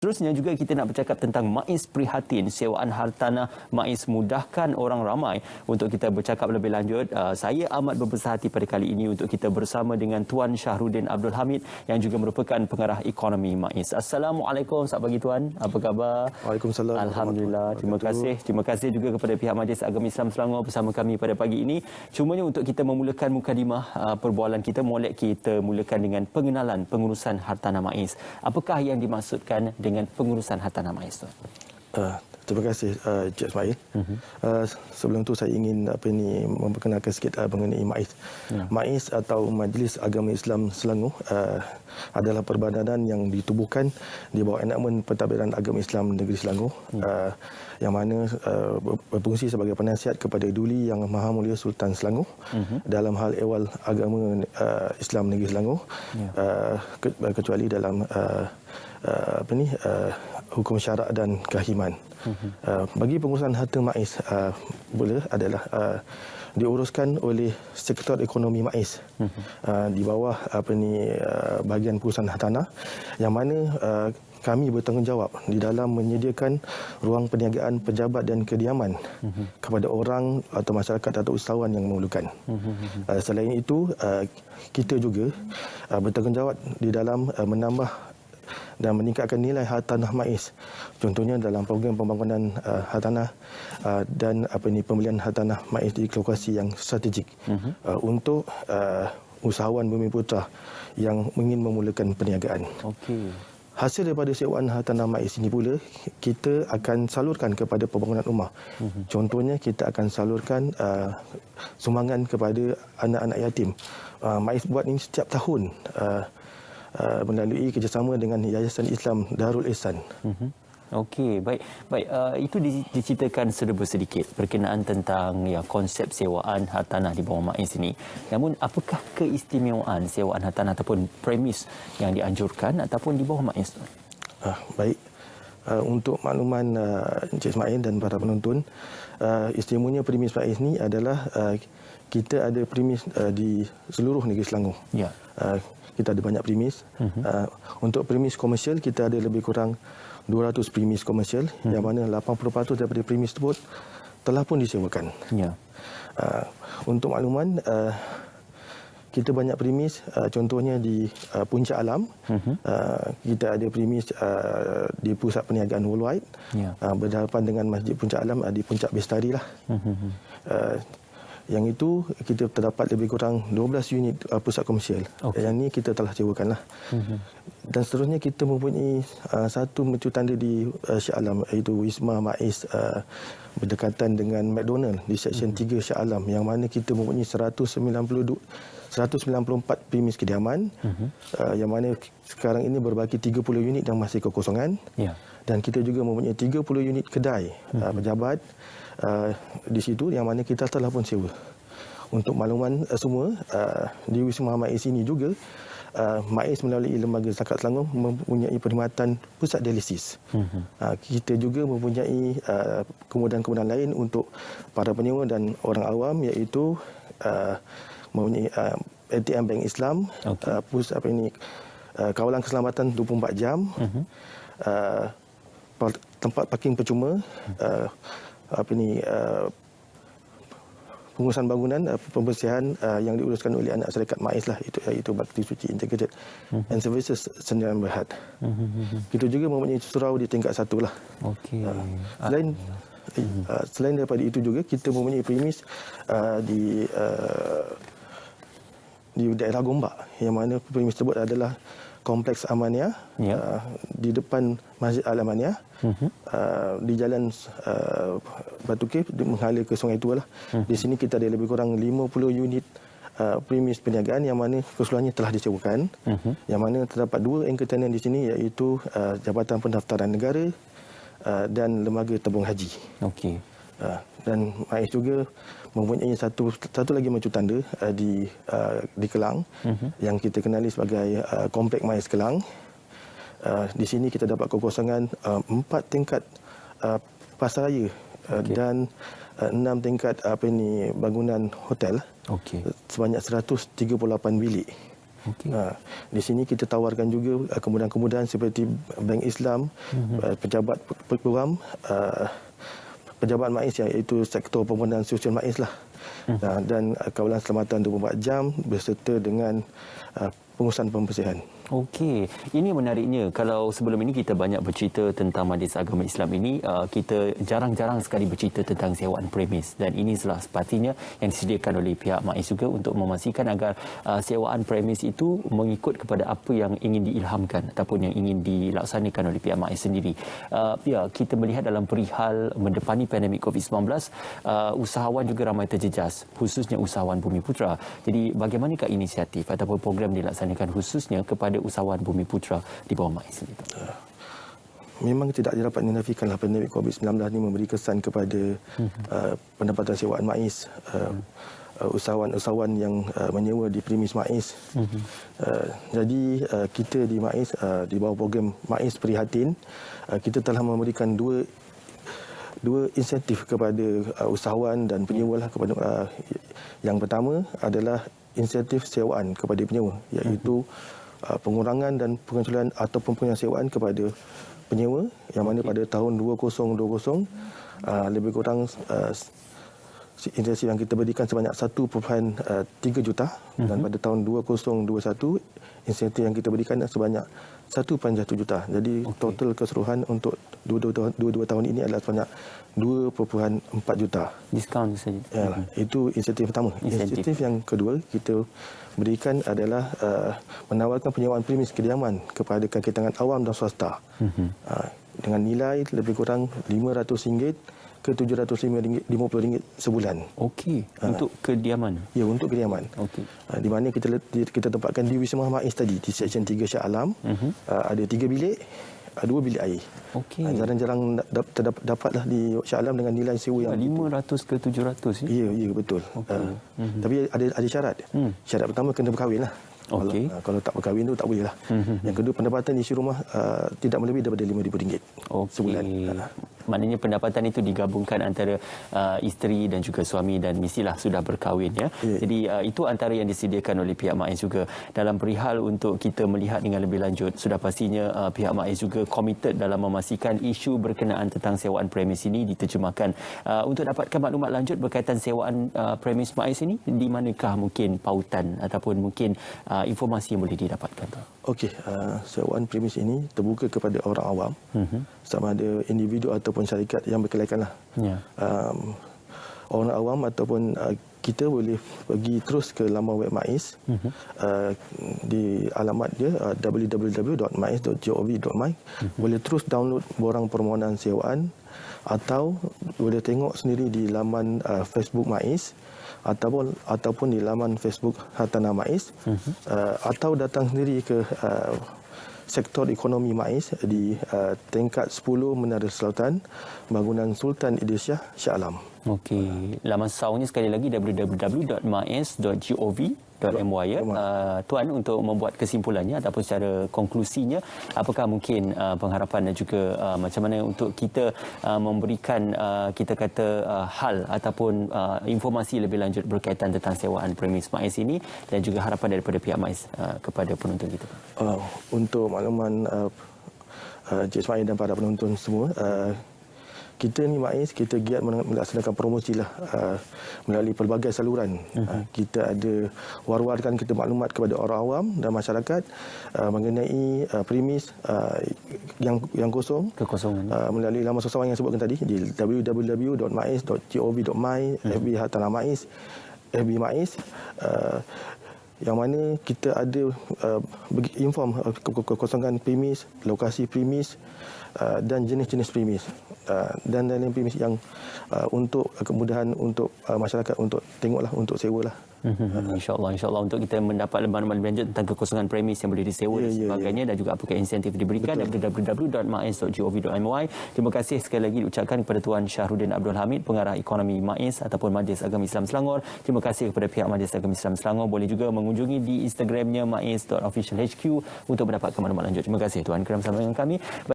Seterusnya juga kita nak bercakap tentang MAIS prihatin sewaan hartanah MAIS mudahkan orang ramai. Untuk kita bercakap lebih lanjut, saya amat berbesar hati pada kali ini untuk kita bersama dengan Tuan Syahrudin Abdul Hamid yang juga merupakan pengarah ekonomi MAIS. Assalamualaikum, selamat pagi Tuan. Apa khabar? Waalaikumsalam. Alhamdulillah. Terima kasih. Terima kasih juga kepada pihak Majlis Agama Islam Selangor bersama kami pada pagi ini. Cumanya untuk kita memulakan mukadimah perbualan kita, molek kita mulakan dengan pengenalan pengurusan hartanah MAIS. Apakah yang dimaksudkan dengan pengurusan hartanah MAIS, Tuan? Terima kasih Encik Ismail. Sebelum tu saya ingin memperkenalkan sikit mengenai MAIS. MAIS atau Majlis Agama Islam Selangor adalah perbadanan yang ditubuhkan di bawah enakmen Pentadbiran Agama Islam Negeri Selangor, yang mana berfungsi sebagai penasihat kepada Duli Yang Maha Mulia Sultan Selangor dalam hal ehwal agama Islam Negeri Selangor, kecuali dalam hukum syarak dan kehakiman. Bagi pengurusan harta MAIS pula adalah diuruskan oleh Sektor Ekonomi MAIS di bawah bahagian pengurusan hartanah, yang mana kami bertanggungjawab di dalam menyediakan ruang perniagaan, pejabat dan kediaman kepada orang atau masyarakat atau usahawan yang memerlukan. Selain itu, kita juga bertanggungjawab di dalam menambah dan meningkatkan nilai hartanah MAIS. Contohnya dalam program pembangunan hartanah dan pembelian hartanah MAIS di lokasi yang strategik untuk usahawan Bumiputera yang ingin memulakan perniagaan. Hasil daripada sewaan hartanah MAIS ini pula kita akan salurkan kepada pembangunan rumah. Contohnya kita akan salurkan sumbangan kepada anak-anak yatim. MAIS buat ini setiap tahun melalui kerjasama dengan Yayasan Islam Darul Ihsan. Okey, baik. Itu diceritakan serba sedikit berkenaan tentang konsep sewaan hartanah di bawah MAIS ini. Namun apakah keistimewaan sewaan hartanah ataupun premis yang dianjurkan ataupun di bawah MAIS? Baik. Untuk makluman Encik Ismail dan para penonton, istimewanya premis MAIS ini adalah kita ada premis di seluruh negeri Selangor. Ya. Kita ada banyak premis. Untuk premis komersial, kita ada lebih kurang 200 premis komersial, yang mana 80% daripada premis tersebut telah pun disewakan. Ya. Untuk makluman, kita banyak premis, contohnya di Puncak Alam. Kita ada premis di Pusat Perniagaan Worldwide, berhadapan dengan Masjid Puncak Alam di Puncak Bestari lah. Yang itu kita terdapat lebih kurang 12 unit pusat komersial. Yang ini kita telah sewakan lah. Dan seterusnya kita mempunyai satu mercu tanda di Shah Alam, iaitu Wisma MAIS berdekatan dengan McDonald di Seksyen 3 Shah Alam, yang mana kita mempunyai 194 premis kediaman, yang mana sekarang ini berbaki 30 unit yang masih kekosongan. Dan kita juga mempunyai 30 unit kedai pejabat di situ, yang mana kita telah pun sewa. Untuk makluman semua, di Wisma MAIS ini juga MAIS melalui Lembaga Zakat Selangor mempunyai perkhidmatan pusat dialisis. Kita juga mempunyai kemudahan-kemudahan lain untuk para penyewa dan orang awam, iaitu mempunyai ATM Bank Islam, kawalan keselamatan 24 jam, tempat parking percuma, pengurusan bangunan, pembersihan yang diuruskan oleh anak syarikat MAIS lah, iaitu Bakti Suci Integrated and Services Sdn Bhd. Kita juga mempunyai surau di tingkat 1 lah. Selain daripada itu juga kita mempunyai premis di daerah Gombak, yang mana premis tersebut adalah Kompleks Amania, di depan Masjid Al-Amania, di jalan Batu Cave, menghala ke Sungai Tua lah. Di sini kita ada lebih kurang 50 unit premis perniagaan, yang mana keseluruhannya telah disewakan. Yang mana terdapat 2 anchor tenant di sini, iaitu Jabatan Pendaftaran Negara dan Lembaga Tabung Haji. Dan MAIS juga mempunyai satu lagi mercu tanda di Kelang, yang kita kenali sebagai Komplek MAIS Kelang. Di sini kita dapat kekosongan 4 tingkat pasaraya dan 6 tingkat bangunan hotel, sebanyak 138 bilik. Okey. Di sini kita tawarkan juga kemudahan-kemudahan seperti Bank Islam, pejabat program, pejabat MAIS iaitu sektor pembangunan sosial MAIS lah. Dan kawalan selamatan 24 jam berserta dengan pengurusan pembersihan. Okey, ini menariknya. Kalau sebelum ini kita banyak bercerita tentang Majlis Agama Islam ini, kita jarang-jarang sekali bercerita tentang sewaan premis, dan ini adalah sepatutnya yang disediakan oleh pihak MAIS juga untuk memastikan agar sewaan premis itu mengikut kepada apa yang ingin diilhamkan ataupun yang ingin dilaksanakan oleh pihak MAIS sendiri. Ya, kita melihat dalam perihal mendepani pandemik COVID-19, usahawan juga ramai terjejas, khususnya usahawan Bumi Putra. Jadi bagaimanakah inisiatif ataupun program dilaksanakan khususnya kepada usahawan Bumi Putra di bawah MAIS sendiri? Memang tidak dapat dinafikanlah pandemik COVID-19 ini memberi kesan kepada pendapatan sewaan MAIS. Usahawan-usahawan yang menyewa di premis MAIS. Jadi kita di MAIS, di bawah program MAIS Prihatin, kita telah memberikan dua insentif kepada usahawan dan penyewa lah. Kepada yang pertama adalah insentif sewaan kepada penyewa, iaitu pengurangan dan pengecualian ataupun penyewaan kepada penyewa, yang mana pada tahun 2020 lebih kurang insentif yang kita berikan sebanyak 1.3 juta, dan pada tahun 2021 insentif yang kita berikan sebanyak 1.1 juta. Jadi total keseluruhan untuk dua tahun ini adalah sebanyak 2.4 juta. Diskaun saja. Ya, itu insentif pertama. Insentif yang kedua kita berikan adalah menawarkan penyewaan premis kediaman kepada kalangan awam dan swasta dengan nilai lebih kurang RM500 ke RM750 sebulan. Okey, untuk kediaman. Ya, untuk kediaman. Okey. Di mana kita tempatkan di Wisma MAIS tadi, di Seksyen 3 Shah Alam. Ada 3 bilik, 2 bilik air. Okey. Jarang-jarang dapatlah di Shah Alam dengan nilai sewa yang 500 ke 700 ya? Ya, betul. Tapi ada syarat. Syarat pertama kena berkahwin lah. Okey. Kalau tak berkahwin tu tak boleh lah. Yang kedua, pendapatan isi rumah tidak melebihi daripada RM5,000 sebulan. Maknanya pendapatan itu digabungkan antara isteri dan juga suami, dan mestilah sudah berkahwin ya. Jadi itu antara yang disediakan oleh pihak MAIS juga. Dalam perihal untuk kita melihat dengan lebih lanjut, sudah pastinya pihak MAIS juga komited dalam memastikan isu berkenaan tentang sewaan premis ini diterjemahkan. Untuk dapatkan maklumat lanjut berkaitan sewaan premis MAIS ini, di manakah mungkin pautan ataupun mungkin informasi yang boleh didapatkan? Okey, sewaan premis ini terbuka kepada orang awam, sama ada individu ataupun syarikat yang berkelaikan lah. Orang awam ataupun kita boleh pergi terus ke laman web MAIS, di alamat dia www.mais.gov.my. Boleh terus download borang permohonan sewaan, atau boleh tengok sendiri di laman Facebook MAIS, ataupun di laman Facebook Hartanah MAIS, atau datang sendiri ke sektor ekonomi MAIS di tingkat 10 Menara Selatan, bangunan Sultan Idris Shah, Shah Alam. Okey, laman saungnya sekali lagi www.mais.gov.my ya. Tuan, untuk membuat kesimpulannya ataupun secara konklusinya, apakah mungkin pengharapan dan juga macam mana untuk kita memberikan kita kata hal ataupun informasi lebih lanjut berkaitan tentang sewaan premis MAIS ini, dan juga harapan daripada pihak MAIS kepada penonton kita? Untuk makluman Encik Ismail dan para penonton semua, kita ni MAIS, kita giat melaksanakan promosi lah melalui pelbagai saluran. Kita ada war-warkan kita maklumat kepada orang awam dan masyarakat mengenai premis yang kosong, kekosongan, melalui laman sosial yang sebutkan tadi di www.mais.gov.my, FB Hartanah MAIS, FB MAIS, yang mana kita ada inform kekosongan premis, lokasi premis, dan jenis-jenis premis, dan lain-lain premis yang untuk kemudahan untuk masyarakat untuk tengoklah, untuk sewalah. InsyaAllah untuk kita mendapat maklumat lebih lanjut tentang kekosongan premis yang boleh disewa dan sebagainya, dan juga apakah insentif diberikan, www.mais.gov.my. Terima kasih sekali lagi diucapkan kepada Tuan Shahruddin Abdul Hamid, Pengarah Ekonomi MAIS ataupun Majlis Agama Islam Selangor. Terima kasih kepada pihak Majlis Agama Islam Selangor. Boleh juga mengunjungi di Instagramnya mais.officialhq untuk mendapatkan maklumat lanjut. Terima kasih Tuan kerana bersama dengan kami.